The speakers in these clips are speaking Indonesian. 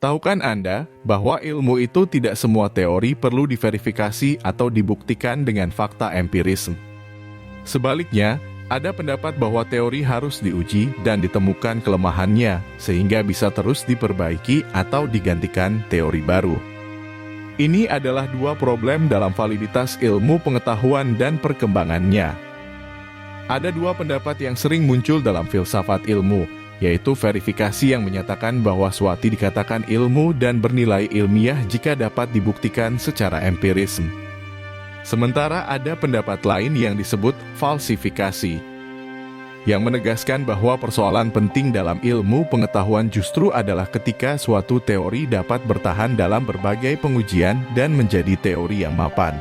Tahukah Anda bahwa ilmu itu tidak semua teori perlu diverifikasi atau dibuktikan dengan fakta empiris? Sebaliknya, ada pendapat bahwa teori harus diuji dan ditemukan kelemahannya sehingga bisa terus diperbaiki atau digantikan teori baru. Ini adalah dua problem dalam validitas ilmu pengetahuan dan perkembangannya. Ada dua pendapat yang sering muncul dalam filsafat ilmu, yaitu verifikasi yang menyatakan bahwa suatu dikatakan ilmu dan bernilai ilmiah jika dapat dibuktikan secara empiris. Sementara ada pendapat lain yang disebut falsifikasi, yang menegaskan bahwa persoalan penting dalam ilmu pengetahuan justru adalah ketika suatu teori dapat bertahan dalam berbagai pengujian dan menjadi teori yang mapan.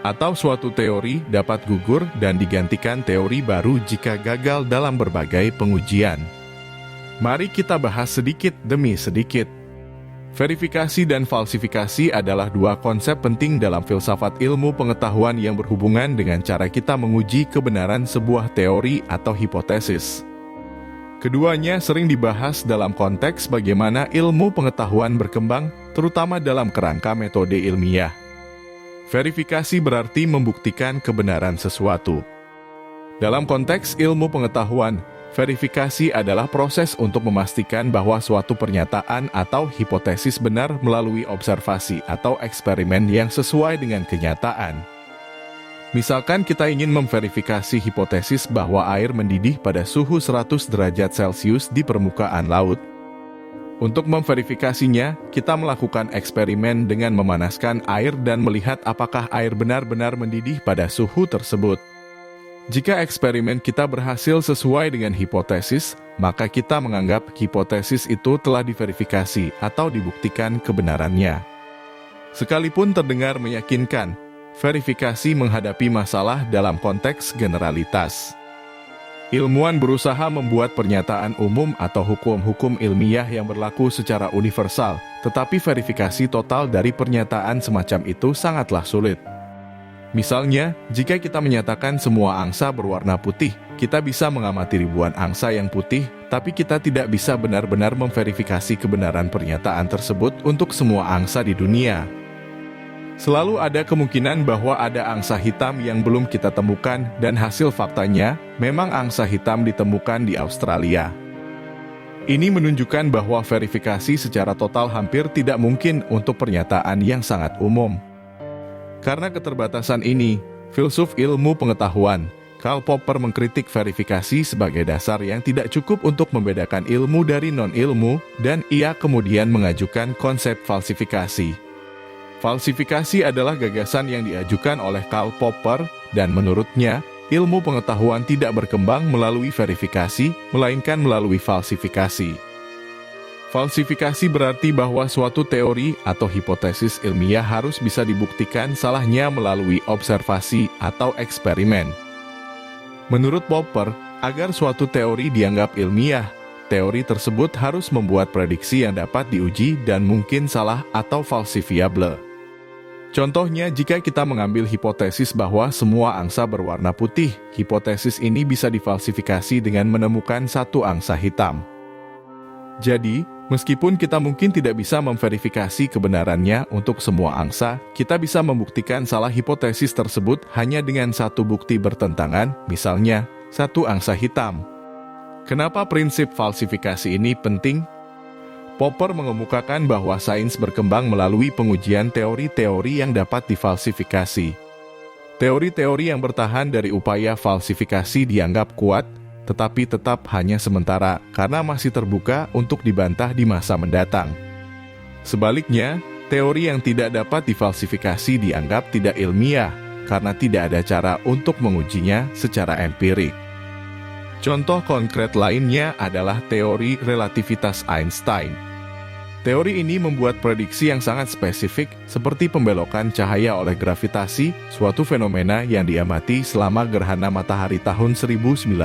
Atau suatu teori dapat gugur dan digantikan teori baru jika gagal dalam berbagai pengujian. Mari kita bahas sedikit demi sedikit. Verifikasi dan falsifikasi adalah dua konsep penting dalam filsafat ilmu pengetahuan yang berhubungan dengan cara kita menguji kebenaran sebuah teori atau hipotesis. Keduanya sering dibahas dalam konteks bagaimana ilmu pengetahuan berkembang, terutama dalam kerangka metode ilmiah. Verifikasi berarti membuktikan kebenaran sesuatu. Dalam konteks ilmu pengetahuan, verifikasi adalah proses untuk memastikan bahwa suatu pernyataan atau hipotesis benar melalui observasi atau eksperimen yang sesuai dengan kenyataan. Misalkan kita ingin memverifikasi hipotesis bahwa air mendidih pada suhu 100 derajat Celcius di permukaan laut. Untuk memverifikasinya, kita melakukan eksperimen dengan memanaskan air dan melihat apakah air benar-benar mendidih pada suhu tersebut. Jika eksperimen kita berhasil sesuai dengan hipotesis, maka kita menganggap hipotesis itu telah diverifikasi atau dibuktikan kebenarannya. Sekalipun terdengar meyakinkan, verifikasi menghadapi masalah dalam konteks generalitas. Ilmuwan berusaha membuat pernyataan umum atau hukum-hukum ilmiah yang berlaku secara universal, tetapi verifikasi total dari pernyataan semacam itu sangatlah sulit. Misalnya, jika kita menyatakan semua angsa berwarna putih, kita bisa mengamati ribuan angsa yang putih, tapi kita tidak bisa benar-benar memverifikasi kebenaran pernyataan tersebut untuk semua angsa di dunia. Selalu ada kemungkinan bahwa ada angsa hitam yang belum kita temukan dan hasil faktanya, memang angsa hitam ditemukan di Australia. Ini menunjukkan bahwa verifikasi secara total hampir tidak mungkin untuk pernyataan yang sangat umum. Karena keterbatasan ini, filsuf ilmu pengetahuan, Karl Popper mengkritik verifikasi sebagai dasar yang tidak cukup untuk membedakan ilmu dari non-ilmu, dan ia kemudian mengajukan konsep falsifikasi. Falsifikasi adalah gagasan yang diajukan oleh Karl Popper, dan menurutnya, ilmu pengetahuan tidak berkembang melalui verifikasi, melainkan melalui falsifikasi. Falsifikasi berarti bahwa suatu teori atau hipotesis ilmiah harus bisa dibuktikan salahnya melalui observasi atau eksperimen. Menurut Popper, agar suatu teori dianggap ilmiah, teori tersebut harus membuat prediksi yang dapat diuji dan mungkin salah atau falsifiable. Contohnya, jika kita mengambil hipotesis bahwa semua angsa berwarna putih, hipotesis ini bisa difalsifikasi dengan menemukan satu angsa hitam. Jadi, meskipun kita mungkin tidak bisa memverifikasi kebenarannya untuk semua angsa, kita bisa membuktikan salah hipotesis tersebut hanya dengan satu bukti bertentangan, misalnya, satu angsa hitam. Kenapa prinsip falsifikasi ini penting? Popper mengemukakan bahwa sains berkembang melalui pengujian teori-teori yang dapat difalsifikasi. Teori-teori yang bertahan dari upaya falsifikasi dianggap kuat, tetapi tetap hanya sementara karena masih terbuka untuk dibantah di masa mendatang. Sebaliknya, teori yang tidak dapat difalsifikasi dianggap tidak ilmiah karena tidak ada cara untuk mengujinya secara empirik. Contoh konkret lainnya adalah teori relativitas Einstein. Teori ini membuat prediksi yang sangat spesifik seperti pembelokan cahaya oleh gravitasi, suatu fenomena yang diamati selama gerhana matahari tahun 1919.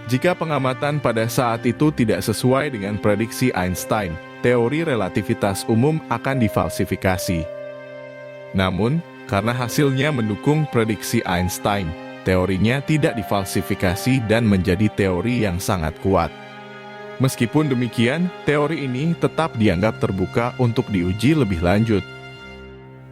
Jika pengamatan pada saat itu tidak sesuai dengan prediksi Einstein, teori relativitas umum akan difalsifikasi. Namun, karena hasilnya mendukung prediksi Einstein, teorinya tidak difalsifikasi dan menjadi teori yang sangat kuat. Meskipun demikian, teori ini tetap dianggap terbuka untuk diuji lebih lanjut.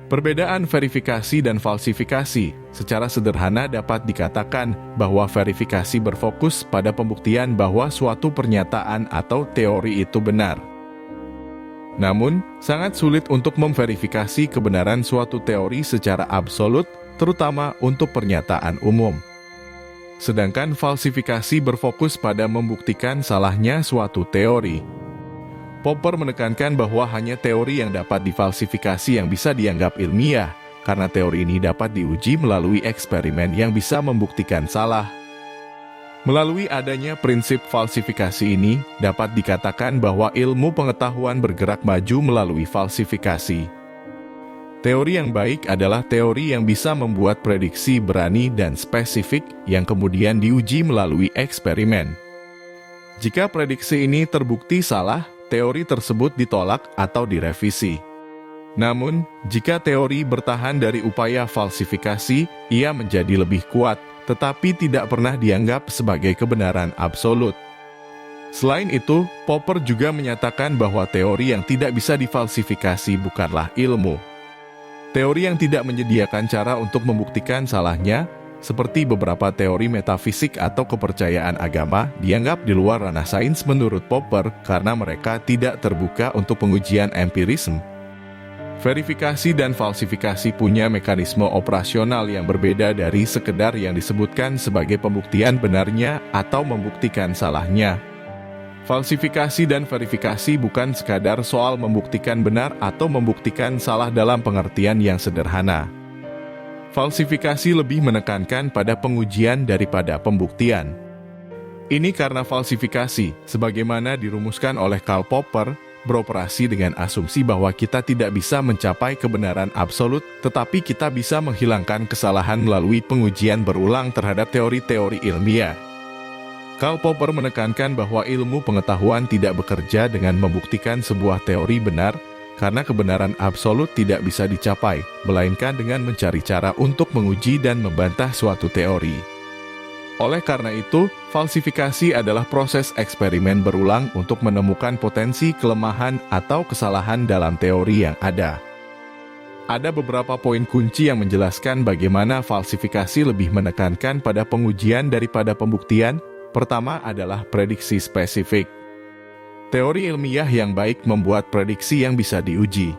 Perbedaan verifikasi dan falsifikasi secara sederhana dapat dikatakan bahwa verifikasi berfokus pada pembuktian bahwa suatu pernyataan atau teori itu benar. Namun, sangat sulit untuk memverifikasi kebenaran suatu teori secara absolut, terutama untuk pernyataan umum. Sedangkan falsifikasi berfokus pada membuktikan salahnya suatu teori. Popper menekankan bahwa hanya teori yang dapat difalsifikasi yang bisa dianggap ilmiah, karena teori ini dapat diuji melalui eksperimen yang bisa membuktikan salah. Melalui adanya prinsip falsifikasi ini, dapat dikatakan bahwa ilmu pengetahuan bergerak maju melalui falsifikasi. Teori yang baik adalah teori yang bisa membuat prediksi berani dan spesifik yang kemudian diuji melalui eksperimen. Jika prediksi ini terbukti salah, teori tersebut ditolak atau direvisi. Namun, jika teori bertahan dari upaya falsifikasi, ia menjadi lebih kuat, tetapi tidak pernah dianggap sebagai kebenaran absolut. Selain itu, Popper juga menyatakan bahwa teori yang tidak bisa difalsifikasi bukanlah ilmu. Teori yang tidak menyediakan cara untuk membuktikan salahnya, seperti beberapa teori metafisik atau kepercayaan agama, dianggap di luar ranah sains menurut Popper karena mereka tidak terbuka untuk pengujian empirisme. Verifikasi dan falsifikasi punya mekanisme operasional yang berbeda dari sekedar yang disebutkan sebagai pembuktian benarnya atau membuktikan salahnya. Falsifikasi dan verifikasi bukan sekadar soal membuktikan benar atau membuktikan salah dalam pengertian yang sederhana. Falsifikasi lebih menekankan pada pengujian daripada pembuktian. Ini karena falsifikasi, sebagaimana dirumuskan oleh Karl Popper, beroperasi dengan asumsi bahwa kita tidak bisa mencapai kebenaran absolut, tetapi kita bisa menghilangkan kesalahan melalui pengujian berulang terhadap teori-teori ilmiah. Karl Popper menekankan bahwa ilmu pengetahuan tidak bekerja dengan membuktikan sebuah teori benar, karena kebenaran absolut tidak bisa dicapai, melainkan dengan mencari cara untuk menguji dan membantah suatu teori. Oleh karena itu, falsifikasi adalah proses eksperimen berulang untuk menemukan potensi kelemahan atau kesalahan dalam teori yang ada. Ada beberapa poin kunci yang menjelaskan bagaimana falsifikasi lebih menekankan pada pengujian daripada pembuktian. Pertama adalah prediksi spesifik. Teori ilmiah yang baik membuat prediksi yang bisa diuji.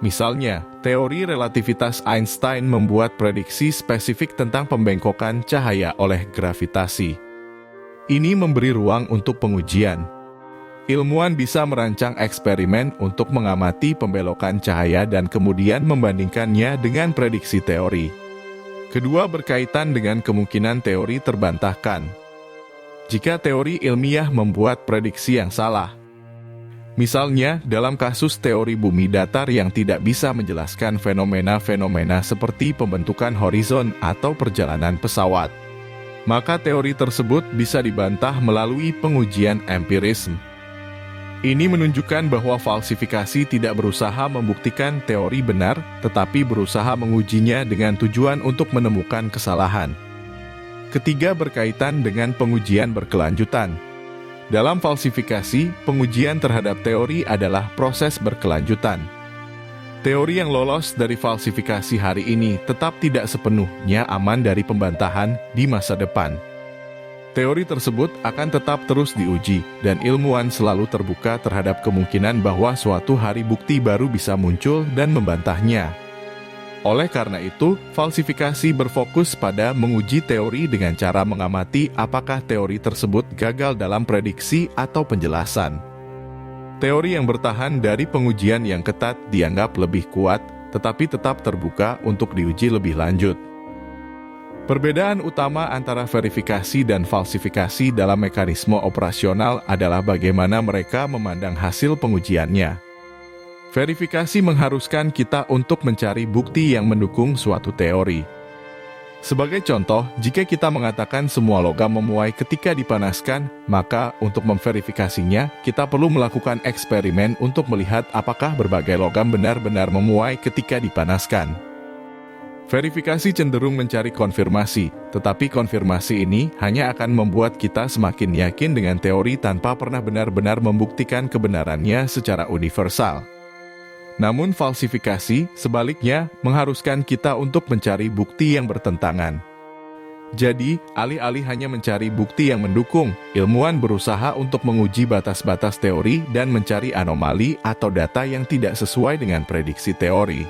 Misalnya, teori relativitas Einstein membuat prediksi spesifik tentang pembengkokan cahaya oleh gravitasi. Ini memberi ruang untuk pengujian. Ilmuwan bisa merancang eksperimen untuk mengamati pembelokan cahaya dan kemudian membandingkannya dengan prediksi teori. Kedua berkaitan dengan kemungkinan teori terbantahkan. Jika teori ilmiah membuat prediksi yang salah. Misalnya, dalam kasus teori bumi datar yang tidak bisa menjelaskan fenomena-fenomena seperti pembentukan horizon atau perjalanan pesawat, maka teori tersebut bisa dibantah melalui pengujian empirisme. Ini menunjukkan bahwa falsifikasi tidak berusaha membuktikan teori benar, tetapi berusaha mengujinya dengan tujuan untuk menemukan kesalahan. Ketiga berkaitan dengan pengujian berkelanjutan. Dalam falsifikasi, pengujian terhadap teori adalah proses berkelanjutan. Teori yang lolos dari falsifikasi hari ini tetap tidak sepenuhnya aman dari pembantahan di masa depan. Teori tersebut akan tetap terus diuji, dan ilmuwan selalu terbuka terhadap kemungkinan bahwa suatu hari bukti baru bisa muncul dan membantahnya. Oleh karena itu, falsifikasi berfokus pada menguji teori dengan cara mengamati apakah teori tersebut gagal dalam prediksi atau penjelasan. Teori yang bertahan dari pengujian yang ketat dianggap lebih kuat, tetapi tetap terbuka untuk diuji lebih lanjut. Perbedaan utama antara verifikasi dan falsifikasi dalam mekanisme operasional adalah bagaimana mereka memandang hasil pengujiannya. Verifikasi mengharuskan kita untuk mencari bukti yang mendukung suatu teori. Sebagai contoh, jika kita mengatakan semua logam memuai ketika dipanaskan, maka untuk memverifikasinya, kita perlu melakukan eksperimen untuk melihat apakah berbagai logam benar-benar memuai ketika dipanaskan. Verifikasi cenderung mencari konfirmasi, tetapi konfirmasi ini hanya akan membuat kita semakin yakin dengan teori tanpa pernah benar-benar membuktikan kebenarannya secara universal. Namun falsifikasi, sebaliknya, mengharuskan kita untuk mencari bukti yang bertentangan. Jadi, alih-alih hanya mencari bukti yang mendukung, ilmuwan berusaha untuk menguji batas-batas teori dan mencari anomali atau data yang tidak sesuai dengan prediksi teori.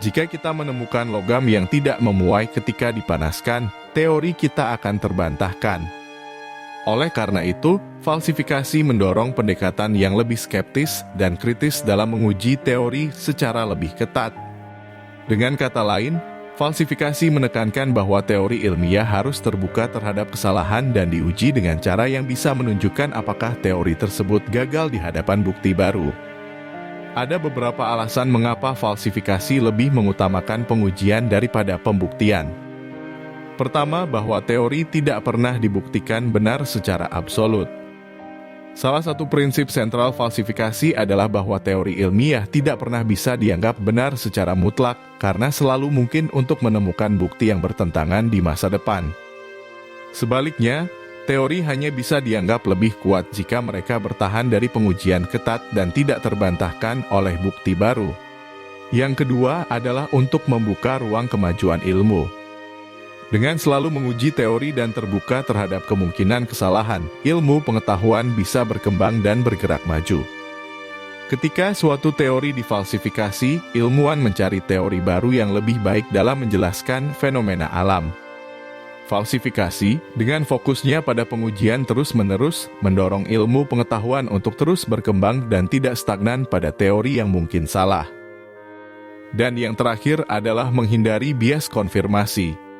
Jika kita menemukan logam yang tidak memuai ketika dipanaskan, teori kita akan terbantahkan. Oleh karena itu, falsifikasi mendorong pendekatan yang lebih skeptis dan kritis dalam menguji teori secara lebih ketat. Dengan kata lain, falsifikasi menekankan bahwa teori ilmiah harus terbuka terhadap kesalahan dan diuji dengan cara yang bisa menunjukkan apakah teori tersebut gagal di hadapan bukti baru. Ada beberapa alasan mengapa falsifikasi lebih mengutamakan pengujian daripada pembuktian. Pertama, bahwa teori tidak pernah dibuktikan benar secara absolut. Salah satu prinsip sentral falsifikasi adalah bahwa teori ilmiah tidak pernah bisa dianggap benar secara mutlak karena selalu mungkin untuk menemukan bukti yang bertentangan di masa depan. Sebaliknya, teori hanya bisa dianggap lebih kuat jika mereka bertahan dari pengujian ketat dan tidak terbantahkan oleh bukti baru. Yang kedua adalah untuk membuka ruang kemajuan ilmu. Dengan selalu menguji teori dan terbuka terhadap kemungkinan kesalahan, ilmu pengetahuan bisa berkembang dan bergerak maju. Ketika suatu teori difalsifikasi, ilmuwan mencari teori baru yang lebih baik dalam menjelaskan fenomena alam. Falsifikasi, dengan fokusnya pada pengujian terus-menerus, mendorong ilmu pengetahuan untuk terus berkembang dan tidak stagnan pada teori yang mungkin salah. Dan yang terakhir adalah menghindari bias konfirmasi.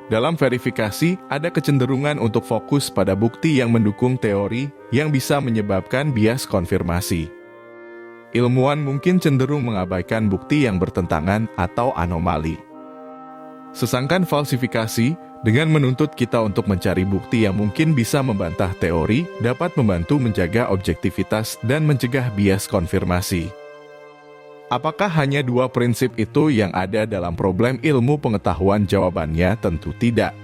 Dalam verifikasi, ada kecenderungan untuk fokus pada bukti yang mendukung teori yang bisa menyebabkan bias konfirmasi. Ilmuwan mungkin cenderung mengabaikan bukti yang bertentangan atau anomali. Sesangkan falsifikasi, dengan menuntut kita untuk mencari bukti yang mungkin bisa membantah teori, dapat membantu menjaga objektivitas dan mencegah bias konfirmasi. Apakah hanya dua prinsip itu yang ada dalam problem ilmu pengetahuan? Jawabannya tentu tidak.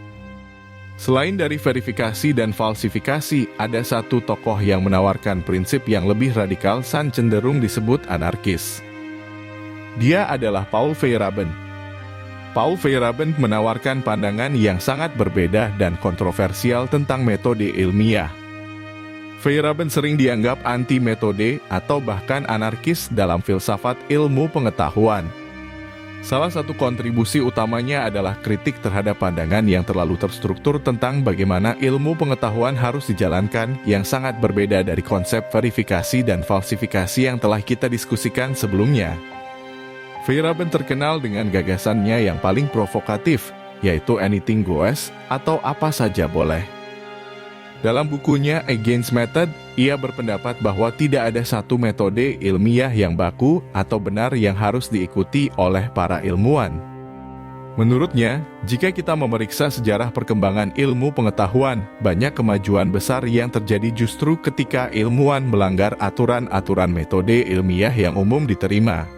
Selain dari verifikasi dan falsifikasi, ada satu tokoh yang menawarkan prinsip yang lebih radikal dan cenderung disebut anarkis. Dia adalah Paul Feyerabend. Paul Feyerabend menawarkan pandangan yang sangat berbeda dan kontroversial tentang metode ilmiah. Feyerabend sering dianggap anti-metode atau bahkan anarkis dalam filsafat ilmu pengetahuan. Salah satu kontribusi utamanya adalah kritik terhadap pandangan yang terlalu terstruktur tentang bagaimana ilmu pengetahuan harus dijalankan, yang sangat berbeda dari konsep verifikasi dan falsifikasi yang telah kita diskusikan sebelumnya. Feyerabend terkenal dengan gagasannya yang paling provokatif, yaitu anything goes atau apa saja boleh. Dalam bukunya Against Method, ia berpendapat bahwa tidak ada satu metode ilmiah yang baku atau benar yang harus diikuti oleh para ilmuwan. Menurutnya, jika kita memeriksa sejarah perkembangan ilmu pengetahuan, banyak kemajuan besar yang terjadi justru ketika ilmuwan melanggar aturan-aturan metode ilmiah yang umum diterima.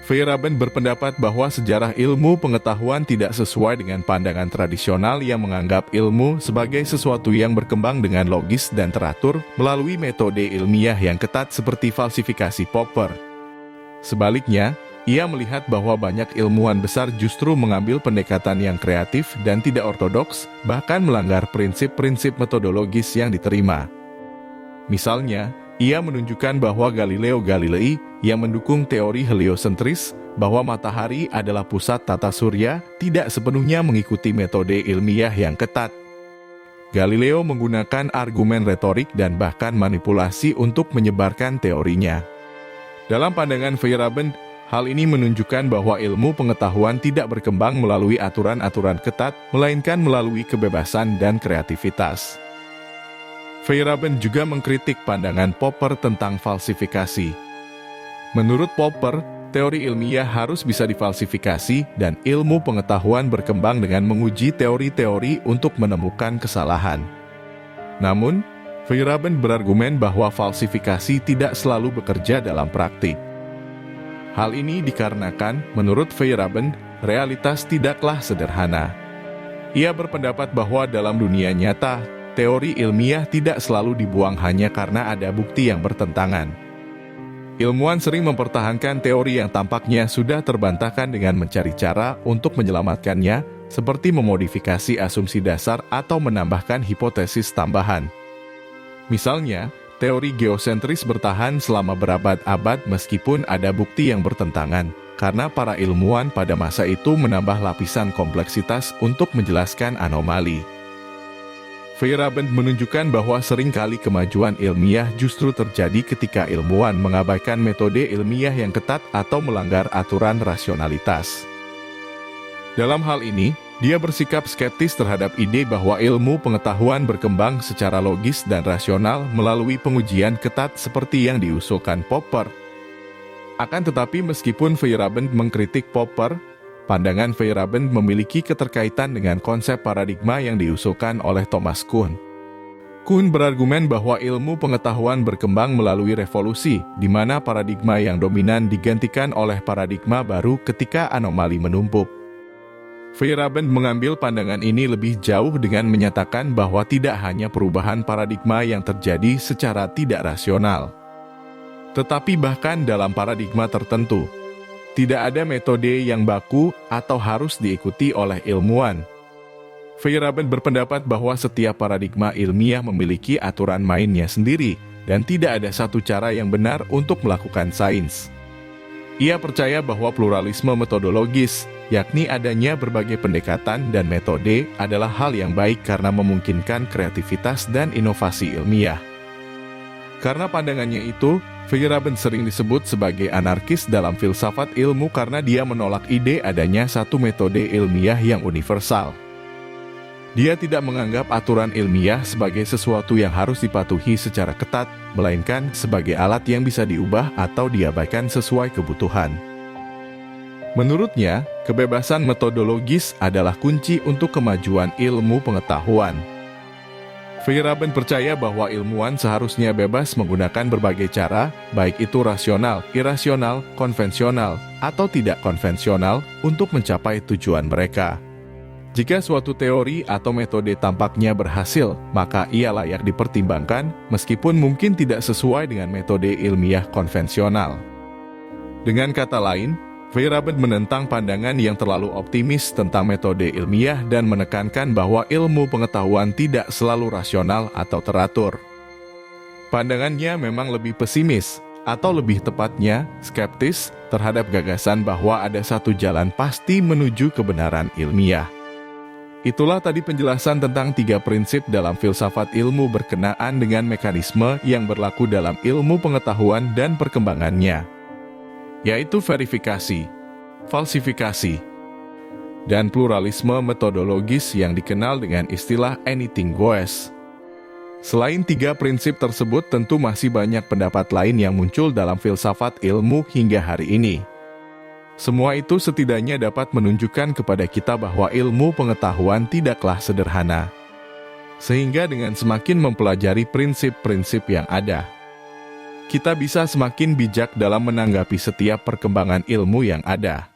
Feyerabend berpendapat bahwa sejarah ilmu pengetahuan tidak sesuai dengan pandangan tradisional yang menganggap ilmu sebagai sesuatu yang berkembang dengan logis dan teratur melalui metode ilmiah yang ketat seperti falsifikasi Popper. Sebaliknya, ia melihat bahwa banyak ilmuwan besar justru mengambil pendekatan yang kreatif dan tidak ortodoks, bahkan melanggar prinsip-prinsip metodologis yang diterima. Misalnya, ia menunjukkan bahwa Galileo Galilei yang mendukung teori heliosentris bahwa matahari adalah pusat tata surya tidak sepenuhnya mengikuti metode ilmiah yang ketat. Galileo menggunakan argumen retorik dan bahkan manipulasi untuk menyebarkan teorinya. Dalam pandangan Feyerabend, hal ini menunjukkan bahwa ilmu pengetahuan tidak berkembang melalui aturan-aturan ketat, melainkan melalui kebebasan dan kreativitas. Feyerabend juga mengkritik pandangan Popper tentang falsifikasi. Menurut Popper, teori ilmiah harus bisa difalsifikasi dan ilmu pengetahuan berkembang dengan menguji teori-teori untuk menemukan kesalahan. Namun, Feyerabend berargumen bahwa falsifikasi tidak selalu bekerja dalam praktik. Hal ini dikarenakan, menurut Feyerabend, realitas tidaklah sederhana. Ia berpendapat bahwa dalam dunia nyata, teori ilmiah tidak selalu dibuang hanya karena ada bukti yang bertentangan. Ilmuwan sering mempertahankan teori yang tampaknya sudah terbantahkan dengan mencari cara untuk menyelamatkannya, seperti memodifikasi asumsi dasar atau menambahkan hipotesis tambahan. Misalnya, teori geosentris bertahan selama berabad-abad meskipun ada bukti yang bertentangan, karena para ilmuwan pada masa itu menambah lapisan kompleksitas untuk menjelaskan anomali. Feyerabend menunjukkan bahwa seringkali kemajuan ilmiah justru terjadi ketika ilmuwan mengabaikan metode ilmiah yang ketat atau melanggar aturan rasionalitas. Dalam hal ini, dia bersikap skeptis terhadap ide bahwa ilmu pengetahuan berkembang secara logis dan rasional melalui pengujian ketat seperti yang diusulkan Popper. Akan tetapi meskipun Feyerabend mengkritik Popper, pandangan Feyerabend memiliki keterkaitan dengan konsep paradigma yang diusulkan oleh Thomas Kuhn. Kuhn berargumen bahwa ilmu pengetahuan berkembang melalui revolusi, di mana paradigma yang dominan digantikan oleh paradigma baru ketika anomali menumpuk. Feyerabend mengambil pandangan ini lebih jauh dengan menyatakan bahwa tidak hanya perubahan paradigma yang terjadi secara tidak rasional, tetapi bahkan dalam paradigma tertentu, tidak ada metode yang baku atau harus diikuti oleh ilmuwan. Feyerabend berpendapat bahwa setiap paradigma ilmiah memiliki aturan mainnya sendiri dan tidak ada satu cara yang benar untuk melakukan sains. Ia percaya bahwa pluralisme metodologis, yakni adanya berbagai pendekatan dan metode, adalah hal yang baik karena memungkinkan kreativitas dan inovasi ilmiah. Karena pandangannya itu, Feyerabend sering disebut sebagai anarkis dalam filsafat ilmu karena dia menolak ide adanya satu metode ilmiah yang universal. Dia tidak menganggap aturan ilmiah sebagai sesuatu yang harus dipatuhi secara ketat, melainkan sebagai alat yang bisa diubah atau diabaikan sesuai kebutuhan. Menurutnya, kebebasan metodologis adalah kunci untuk kemajuan ilmu pengetahuan. Feyerabend percaya bahwa ilmuwan seharusnya bebas menggunakan berbagai cara, baik itu rasional, irasional, konvensional, atau tidak konvensional, untuk mencapai tujuan mereka. Jika suatu teori atau metode tampaknya berhasil, maka ia layak dipertimbangkan, meskipun mungkin tidak sesuai dengan metode ilmiah konvensional. Dengan kata lain, Feyerabend menentang pandangan yang terlalu optimis tentang metode ilmiah dan menekankan bahwa ilmu pengetahuan tidak selalu rasional atau teratur. Pandangannya memang lebih pesimis, atau lebih tepatnya, skeptis terhadap gagasan bahwa ada satu jalan pasti menuju kebenaran ilmiah. Itulah tadi penjelasan tentang 3 prinsip dalam filsafat ilmu berkenaan dengan mekanisme yang berlaku dalam ilmu pengetahuan dan perkembangannya, yaitu verifikasi, falsifikasi, dan pluralisme metodologis yang dikenal dengan istilah anything goes. Selain 3 prinsip tersebut, tentu masih banyak pendapat lain yang muncul dalam filsafat ilmu hingga hari ini. Semua itu setidaknya dapat menunjukkan kepada kita bahwa ilmu pengetahuan tidaklah sederhana. Sehingga dengan semakin mempelajari prinsip-prinsip yang ada, kita bisa semakin bijak dalam menanggapi setiap perkembangan ilmu yang ada.